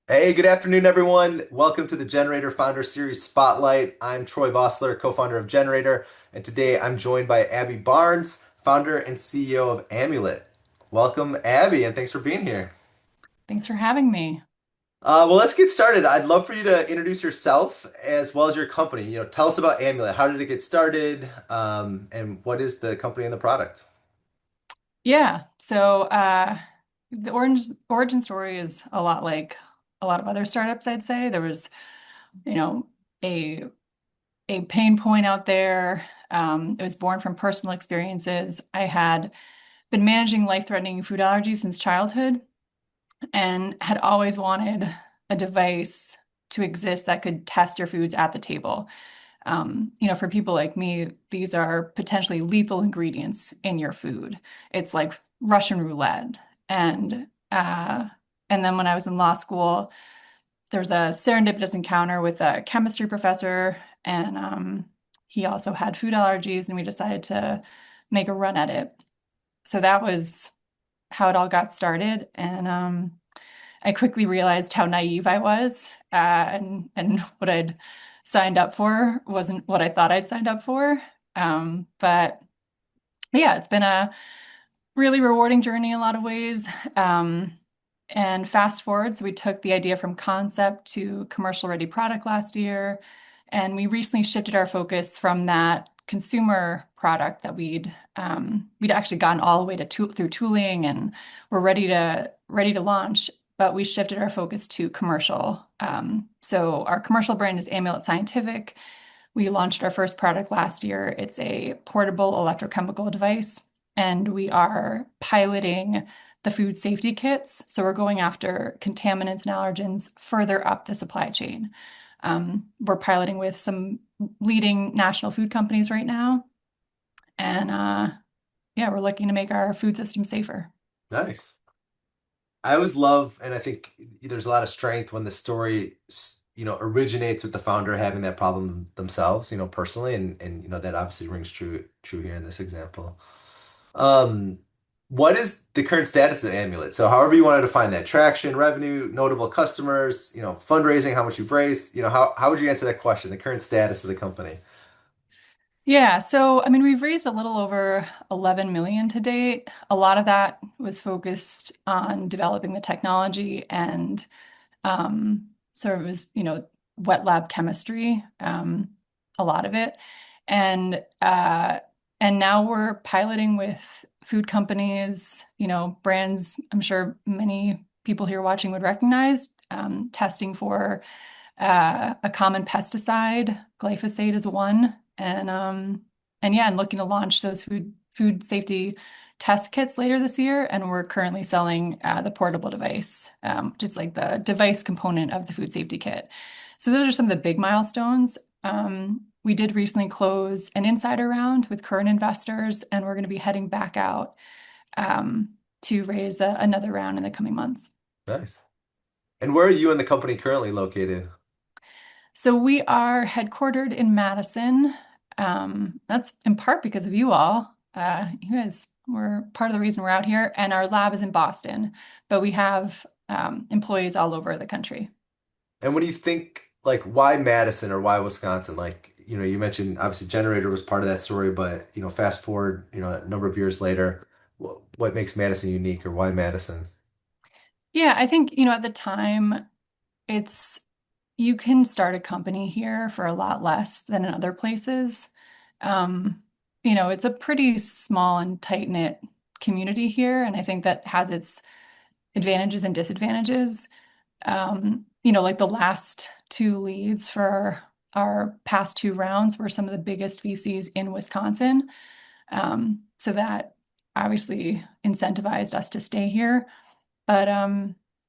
Hey, good afternoon, everyone. Welcome to the Generator Founder Series Spotlight. I'm Troy Vossler, co-founder of Generator, and today I'm joined by Abi Barnes, founder and CEO of Amulet. Welcome, Abby, and thanks for being here. Thanks for having me. Well, let's get started. I'd love for you to introduce yourself as well as your company. Tell us about Amulet. How did it get started? And what is the company and the product? The origin story is a lot like a lot of other startups, I'd say. There was, you know, a a pain point out there. It was born from personal experiences. I had been managing life-threatening food allergies since childhood and had always wanted a device to exist that could test your foods at the table. For people like me, these are potentially lethal ingredients in your food. It's like Russian roulette. And uh, and then when I was in law school, there was a serendipitous encounter with a chemistry professor, and he also had food allergies, and we decided to make a run at it. So that was how it all got started. And I quickly realized how naive I was, and what I'd signed up for wasn't what I thought I'd signed up for. But yeah, it's been a really rewarding journey in a lot of ways. And fast forward, so we took the idea from concept to commercial ready product last year, and we recently shifted our focus from that consumer product that we'd actually gotten all the way to through tooling and we're ready to launch, but we shifted our focus to commercial. So our commercial brand is Amulet Scientific. We launched our first product last year. It's a portable electrochemical device, and we are piloting the food safety kits. So we're going after contaminants and allergens further up the supply chain. We're piloting with some leading national food companies right now. And yeah, we're looking to make our food system safer. Nice. I always love, and I think there's a lot of strength when the story, originates with the founder having that problem themselves, personally, and that obviously rings true here in this example. Um, what is the current status of Amulet? So, however you want to define that, traction, revenue, notable customers, fundraising, how much you've raised, how would you answer that question? The current status of the company. Yeah, so I mean, we've raised a little over 11 million to date. A lot of that was focused on developing the technology and so it was, wet lab chemistry, a lot of it. And and now we're piloting with food companies, brands I'm sure many people here watching would recognize, testing for a common pesticide, glyphosate is one, and yeah, and looking to launch those food safety test kits later this year. And we're currently selling the portable device, just like the device component of the food safety kit. So those are some of the big milestones. We did recently close an insider round with current investors, and we're going to be heading back out um, to raise another round in the coming months. Nice. And where are you and the company currently located? So we are headquartered in Madison. That's in part because of you all. You guys were part of the reason we're out here, and our lab is in Boston, but we have employees all over the country. And what do you think, like, why Madison or why Wisconsin? Like, you mentioned obviously Generator was part of that story, but, fast forward, a number of years later, what makes Madison unique or why Madison? Yeah, I think, at the time, it's you can start a company here for a lot less than in other places. Um, it's a pretty small and tight-knit community here, and I think that has its advantages and disadvantages. Like the last two leads for our past two rounds were some of the biggest VCs in Wisconsin. So that obviously incentivized us to stay here. But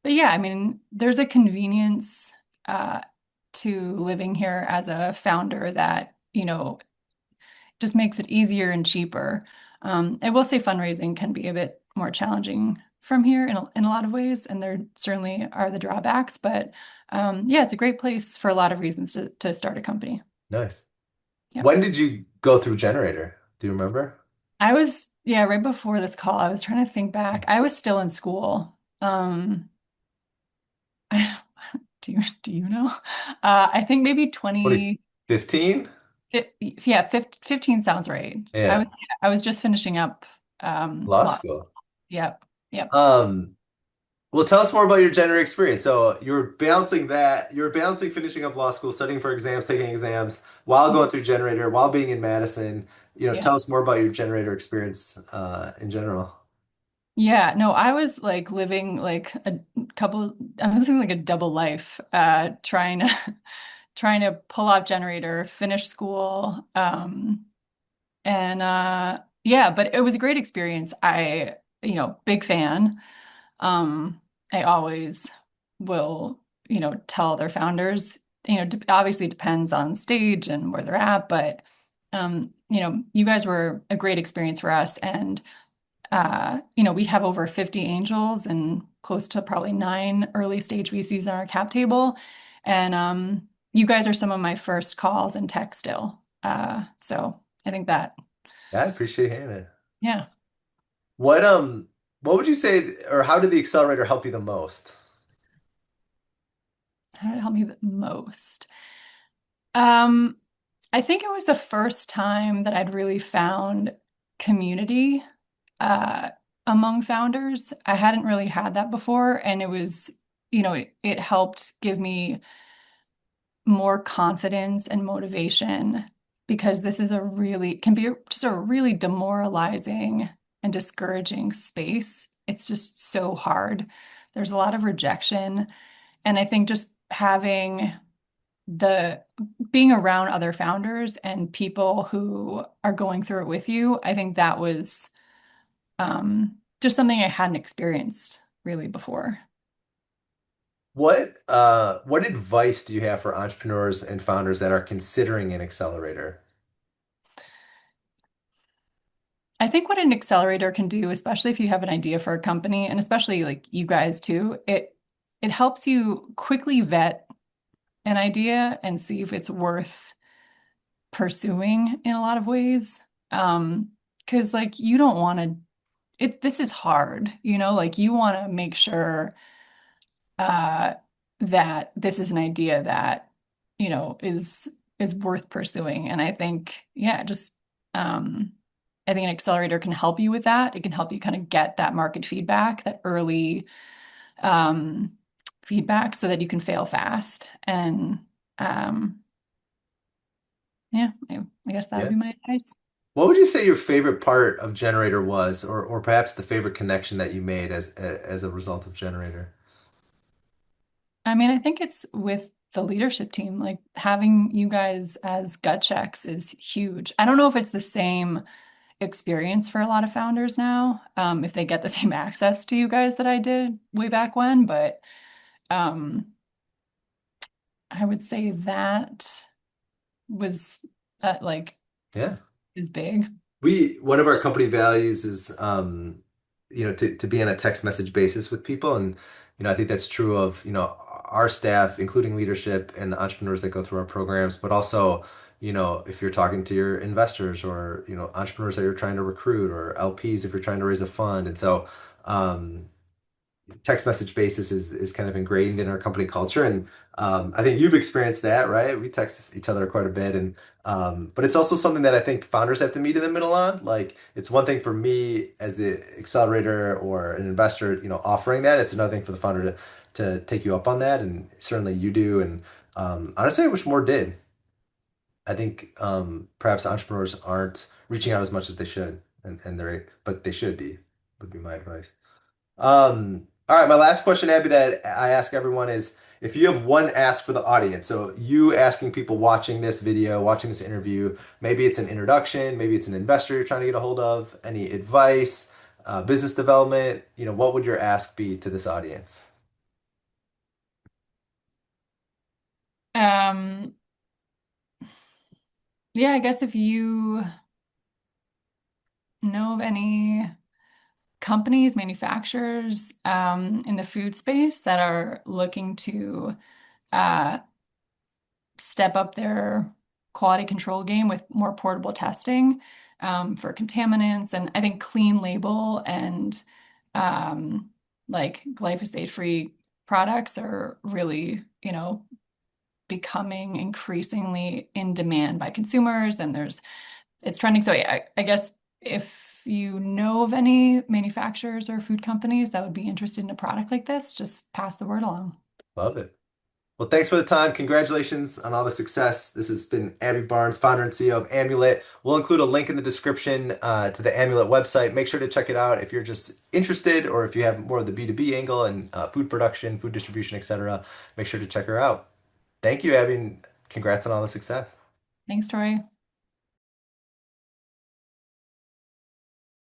but yeah, I mean, there's a convenience uh, to living here as a founder that, just makes it easier and cheaper. I will say fundraising can be a bit more challenging from here in a lot of ways, and there certainly are the drawbacks, but yeah, it's a great place for a lot of reasons to start a company. Nice. Yep. When did you go through Generator? Do you remember? Yeah, right before this call, I was trying to think back. I was still in school. Um, Do you know? I think maybe 2015? yeah, 15 sounds right. Yeah, I was just finishing up law law. school. Yep. Yep. Um, well, tell us more about your gender experience. So you were balancing finishing up law school, studying for exams, taking exams, while going through generator, while being in Madison. Yeah. Tell us more about your generator experience in general. Yeah, no, I was like living like I was living like a double life, trying to trying to pull off generator, finish school, and yeah, but it was a great experience. Big fan. Um, I always will, tell their founders, obviously it depends on stage and where they're at, but you guys were a great experience for us, and we have over 50 angels and close to probably 9 early stage VCs on our cap table. And you guys are some of my first calls in tech still. So I think that, Yeah, I appreciate hearing it. yeah, What um what would you say, or how did the accelerator help you the most? how did it help me the most? Um, I think it was the first time that I'd really found community uh, among founders. I hadn't really had that before, and it helped give me more confidence and motivation because this is a really can be just a really demoralizing and discouraging space. It's just so hard. There's a lot of rejection, and I think just having the being around other founders and people who are going through it with you, I think that was just something I hadn't experienced really before. What advice do you have for entrepreneurs and founders that are considering an accelerator? I think what an accelerator can do, especially if you have an idea for a company, and especially like you guys too, it helps you quickly vet an idea and see if it's worth pursuing in a lot of ways. Because like you don't want to this is hard, like you want to make sure uh that this is an idea that, is worth pursuing. And I think, yeah, just I think an accelerator can help you with that. It can help you kind of get that market feedback, that early um, feedback so that you can fail fast. And um, yeah, I guess that would Yeah. be my advice. What would you say your favorite part of Generator was, or perhaps the favorite connection that you made as a result of Generator? I mean, I think it's with the leadership team, like having you guys as gut checks is huge. I don't know if it's the same experience for a lot of founders now, if they get the same access to you guys that I did way back when, but um, I would say that was like Yeah. is big. One of our company values is to be on a text message basis with people. And I think that's true of our staff, including leadership and the entrepreneurs that go through our programs, but also if you're talking to your investors, or entrepreneurs that you're trying to recruit, or LPs if you're trying to raise a fund. And so um text message basis is kind of ingrained in our company culture. And I think you've experienced that, right? We text each other quite a bit. And but it's also something that I think founders have to meet in the middle on. Like, it's one thing for me as the accelerator or an investor, offering that. It's another thing for the founder to take you up on that. And certainly you do. And honestly, I wish more did. I think perhaps entrepreneurs aren't reaching out as much as they should, and but they should be, would be my advice. All right, my last question, Abby, that I ask everyone is, if you have one ask for the audience, so you asking people watching this video, watching this interview, maybe it's an introduction, maybe it's an investor you're trying to get a hold of, any advice, business development, what would your ask be to this audience? Um, yeah, I guess if you know of any companies, manufacturers in the food space that are looking to uh, step up their quality control game with more portable testing for contaminants, and I think clean label and like glyphosate-free products are really, becoming increasingly in demand by consumers, and it's trending. So I guess if you know of any manufacturers or food companies that would be interested in a product like this, just pass the word along. Love it. Well, thanks for the time. Congratulations on all the success. This has been Abi Barnes, founder and CEO of Amulet. We'll include a link in the description to the Amulet website. Make sure to check it out if you're just interested or if you have more of the B2B angle and food production, food distribution, etc. Make sure to check her out. Thank you, Abby, and congrats on all the success. Thanks, Tori.